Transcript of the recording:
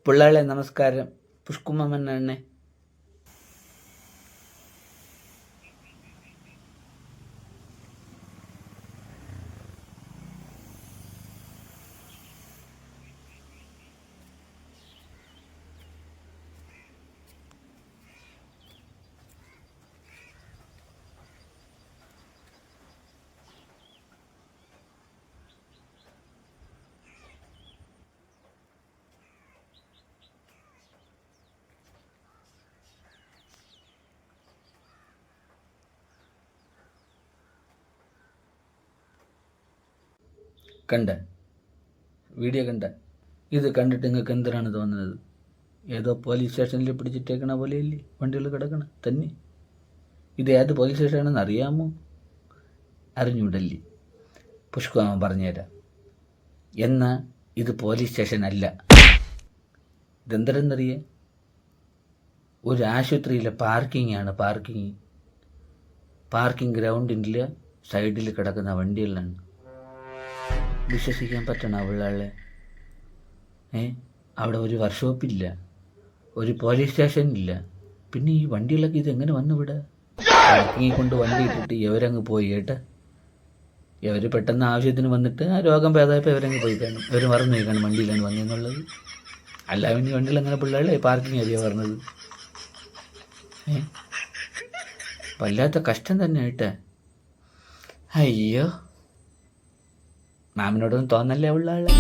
പിള്ളേരെ നമസ്കാരം. പുഷ്കുമ്മൻ എണ്ണെ. കണ്ട വീഡിയോ കണ്ട ഇത് കണ്ടിട്ട് നിങ്ങൾക്ക് എന്തിനാണ് തോന്നുന്നത്? ഏതോ പോലീസ് സ്റ്റേഷനിൽ പിടിച്ചിട്ടേക്കണ പോലെയല്ലേ വണ്ടികൾ കിടക്കണം തന്നെ. ഇത് ഏത് പോലീസ് സ്റ്റേഷനാണെന്ന് അറിയാമോ? അറിഞ്ഞൂടല്ലേ? പുഷ്കുമാമൻ പറഞ്ഞുതരാം. എന്നാൽ ഇത് പോലീസ് സ്റ്റേഷൻ അല്ല. ഇതെന്തരെന്നറിയേ? ഒരു ആശുപത്രിയിലെ പാർക്കിങ്ങാണ്. പാർക്കിംഗ് ഗ്രൗണ്ടിൻ്റെ സൈഡിൽ കിടക്കുന്ന വണ്ടികളാണ്. വിശ്വസിക്കാൻ പറ്റണം അവളെ? അവിടെ ഒരു വർക്ക്ഷോപ്പില്ല, ഒരു പോലീസ് സ്റ്റേഷനില്ല. പിന്നെ ഈ വണ്ടികളൊക്കെ ഇതെങ്ങനെ വന്നു ഇവിടെ? പാർക്കിങ്ങിൽ കൊണ്ട് വണ്ടി ഇട്ടിട്ട് ഇവരങ്ങ് പോയി കേട്ടെ. ഇവർ പെട്ടെന്ന് ആവശ്യത്തിന് വന്നിട്ട് ആ രോഗം ഭേദമായപ്പോൾ ഇവരങ്ങ് പോയി കാണും. ഇവർ മറന്നു പോയി കാണും വണ്ടിയിലാണ് വന്നതെന്നുള്ളത്. അല്ല പിന്നെ വണ്ടികൾ അങ്ങനെ പിള്ളേരെ പാർക്കിംഗ് ഏരിയ പറഞ്ഞത്. വല്ലാത്ത കഷ്ടം തന്നെ കേട്ടെ. അയ്യോ, മാമിനോടൊന്നും തോന്നല്ലേ ഉള്ള ആളെ.